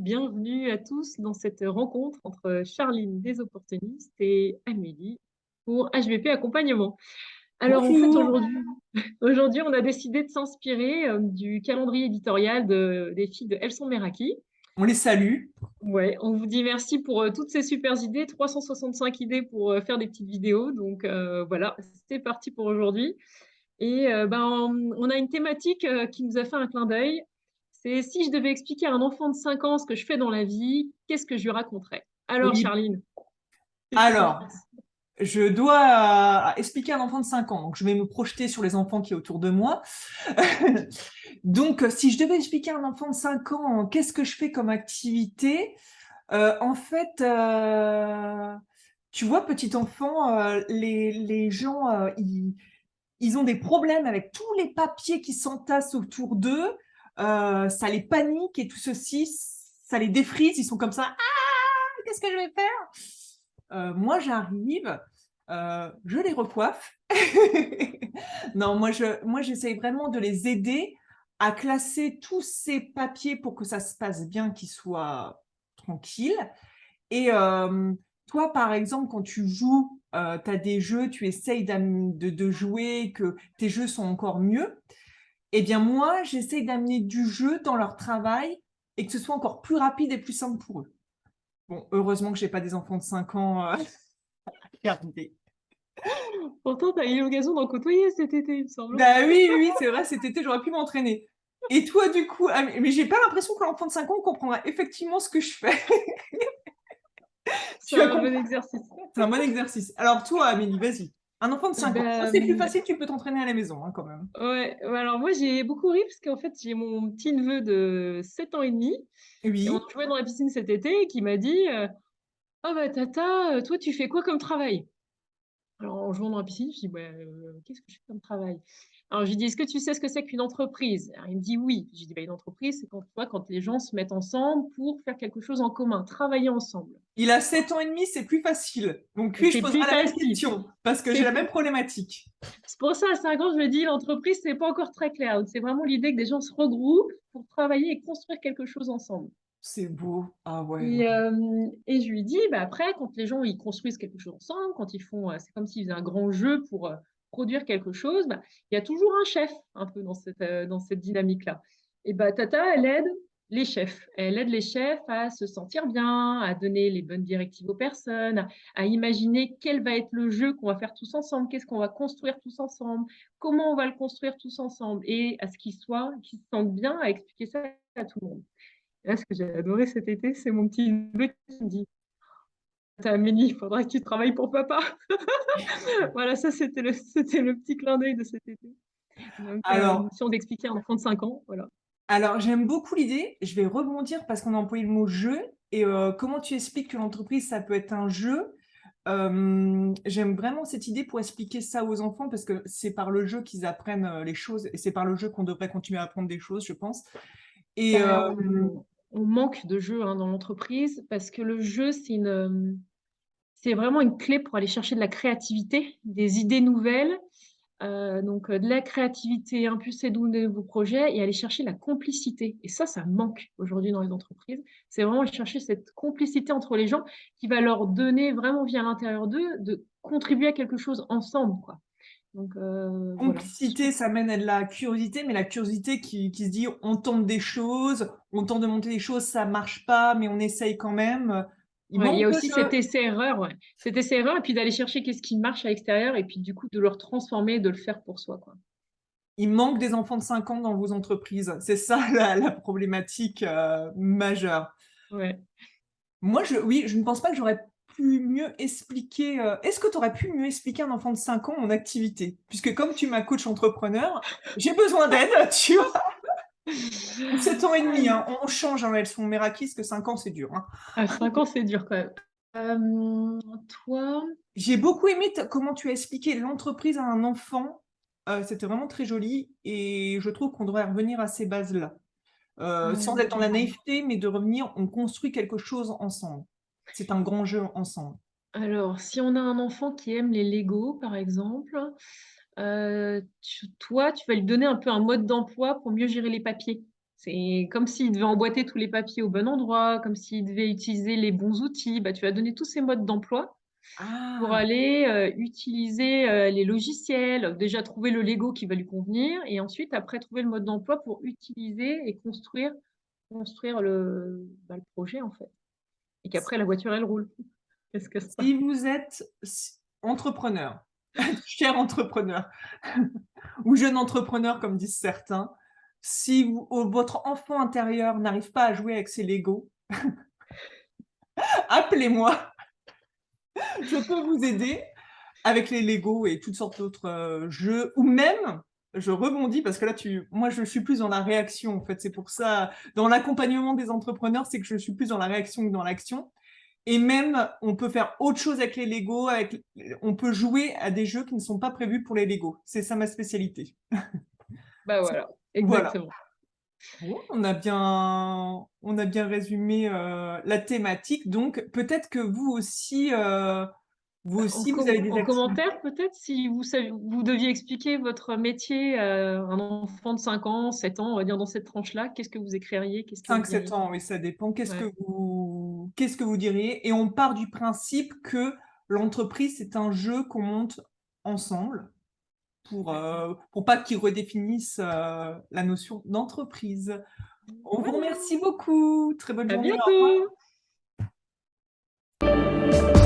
bienvenue à tous dans cette rencontre entre Charline des opportunistes et Amélie pour HVP Accompagnement. Alors en fait Bonjour, aujourd'hui on a décidé de s'inspirer du calendrier éditorial des filles de Elles sont Meraki. on les salue. Ouais, on vous dit merci pour toutes ces super idées, 365 idées pour faire des petites vidéos. Donc voilà, c'est parti pour aujourd'hui. Et on a une thématique qui nous a fait un clin d'œil. C'est si je devais expliquer à un enfant de 5 ans ce que je fais dans la vie, qu'est-ce que je lui raconterais? Alors, Oui, Charline, qu'est-ce que tu en alors, penses? je dois expliquer à un enfant de 5 ans, donc je vais me projeter sur les enfants qui est autour de moi. Donc, si je devais expliquer à un enfant de 5 ans qu'est-ce que je fais comme activité, en fait, tu vois, petit enfant, les gens, ils ont des problèmes avec tous les papiers qui s'entassent autour d'eux, ça les panique et tout ceci, ça les défrise, ils sont comme ça, qu'est-ce que je vais faire? Moi, j'arrive, je les recoiffe. Non, moi, j'essaye vraiment de les aider à classer tous ces papiers pour que ça se passe bien, qu'ils soient tranquilles. Et toi, par exemple, quand tu joues, tu as des jeux, tu essayes de jouer, que tes jeux sont encore mieux. Eh bien, moi, j'essaye d'amener du jeu dans leur travail et que ce soit encore plus rapide et plus simple pour eux. Bon, heureusement que j'ai pas des enfants de 5 ans, regardez. Pourtant, tu as eu l'occasion d'en côtoyer cet été, il me semble. Bah oui, oui, oui, c'est vrai, cet été, j'aurais pu m'entraîner. Et toi, du coup, mais j'ai pas l'impression que l'enfant de 5 ans comprendra effectivement ce que je fais. C'est Tu as un bon compris, exercice. c'est un bon exercice. Alors toi, Amélie, vas-y. Un enfant de 5 ans. Ça, c'est plus Ben, facile, tu peux t'entraîner à la maison, hein, quand même. ouais, alors moi j'ai beaucoup ri parce qu'en fait j'ai mon petit neveu de 7 ans et demi et on Oui. a joué dans la piscine cet été et qui m'a dit ah bah tata, toi tu fais quoi comme travail? Alors, en jouant dans la piscine, je dis: «Bah, qu'est-ce que je fais comme travail?» Alors, je lui dis: «Est-ce que tu sais ce que c'est qu'une entreprise?» Alors, il me dit: «Oui». Je lui dis: «Bah, une entreprise, c'est quand, tu vois, quand les gens se mettent ensemble pour faire quelque chose en commun, travailler ensemble». Il a 7 ans et demi, c'est plus facile. Donc lui, je C'est plus poserai la même facile. question, parce que C'est j'ai la plus même problématique. c'est pour ça, à 5 ans, je me dis: «L'entreprise, c'est pas encore très clair». Donc, c'est vraiment l'idée que des gens se regroupent pour travailler et construire quelque chose ensemble. C'est beau. Ah ouais, Et non. je lui dis: «Bah, après, quand les gens, ils construisent quelque chose ensemble, quand ils font, c'est comme s'ils faisaient un grand jeu pour, produire quelque chose, bah, il y a toujours un chef un peu dans cette dynamique-là». Et bah, Tata, elle aide les chefs. Elle aide les chefs à se sentir bien, à donner les bonnes directives aux personnes, à imaginer quel va être le jeu qu'on va faire tous ensemble, qu'est-ce qu'on va construire tous ensemble, comment on va le construire tous ensemble et à ce qu'ils se sentent bien à expliquer ça à tout le monde. Et là, ce que j'ai adoré cet été, c'est mon petit neveu qui me dit: «Tu Amélie, il faudra que tu travailles pour papa». Voilà, ça, c'était le petit clin d'œil de cet été. Donc, Alors, si on d'expliquer à un enfant de 5 ans, voilà. alors, j'aime beaucoup l'idée. Je vais rebondir parce qu'on a employé le mot jeu. Et comment tu expliques que l'entreprise, ça peut être un jeu? J'aime vraiment cette idée pour expliquer ça aux enfants parce que c'est par le jeu qu'ils apprennent les choses et c'est par le jeu qu'on devrait continuer à apprendre des choses, je pense. Et Bah, on manque de jeu, hein, dans l'entreprise parce que le jeu, c'est vraiment une clé pour aller chercher de la créativité, des idées nouvelles. Donc, de la créativité, impulser de nouveaux projets et aller chercher la complicité et ça manque aujourd'hui dans les entreprises. C'est vraiment aller chercher cette complicité entre les gens qui va leur donner vraiment via l'intérieur d'eux de contribuer à quelque chose ensemble, quoi. Donc, voilà, je trouve complicité, ça mène à de la curiosité, mais la curiosité qui se dit on tente des choses, on tente de monter des choses, ça marche pas, mais on essaye quand même. Il ouais, il y a manque de aussi cet jeu. essai-erreur, ouais. Cet essai-erreur et puis d'aller chercher qu'est-ce qui marche à l'extérieur et puis du coup de le retransformer et de le faire pour soi, quoi. Il manque des enfants de 5 ans dans vos entreprises. C'est ça la problématique majeure. Ouais. Moi, oui, je ne pense pas que j'aurais pu mieux expliquer. Est-ce que tu aurais pu mieux expliquer à un enfant de 5 ans mon activité? Puisque comme tu m'as coach entrepreneur, j'ai besoin d'aide, tu vois. Ou 7 ans et demi, hein. On change, hein, elles sont mérakis, que 5 ans, c'est dur, hein. À 5 ans, c'est dur quand même. Toi? J'ai beaucoup aimé comment tu as expliqué l'entreprise à un enfant. C'était vraiment très joli et je trouve qu'on devrait revenir à ces bases-là. Sans être dans la naïveté, mais de revenir, on construit quelque chose ensemble. C'est un grand jeu ensemble. Alors, si on a un enfant qui aime les Lego, par exemple, tu vas lui donner un peu un mode d'emploi pour mieux gérer les papiers. C'est comme s'il devait emboîter tous les papiers au bon endroit, comme s'il devait utiliser les bons outils. Bah, tu vas donner tous ces modes d'emploi pour Ah, aller utiliser les logiciels, déjà trouver le Lego qui va lui convenir, et ensuite, après, trouver le mode d'emploi pour utiliser et construire le projet, en fait. Et qu'après, la voiture, elle roule. Qu'est-ce que ça? si vous êtes entrepreneur, cher entrepreneur, ou jeune entrepreneur, comme disent certains, si votre enfant intérieur n'arrive pas à jouer avec ses Lego, appelez-moi, je peux vous aider avec les Lego et toutes sortes d'autres jeux, ou même, je rebondis parce que là, moi, je suis plus dans la réaction, en fait. C'est pour ça, dans l'accompagnement des entrepreneurs, c'est que je suis plus dans la réaction que dans l'action. Et même, on peut faire autre chose avec les Lego, on peut jouer à des jeux qui ne sont pas prévus pour les Lego. C'est ça ma spécialité. Bah voilà, Voilà. exactement. Bon, on a bien résumé la thématique. Donc, peut-être que vous aussi, vous avez des En activités. commentaire, peut-être, si vous deviez expliquer votre métier à un enfant de 5 ans, 7 ans, on va dire dans cette tranche-là, qu'est-ce que vous écririez? Qu'est-ce que vous 5-7 diriez? ans, oui, ça dépend. Ouais. Qu'est-ce que vous diriez? Et on part du principe que l'entreprise, c'est un jeu qu'on monte ensemble pour pas qu'ils redéfinissent la notion d'entreprise. On vous Voilà. remercie beaucoup. Très bonne À journée. Au revoir. bientôt!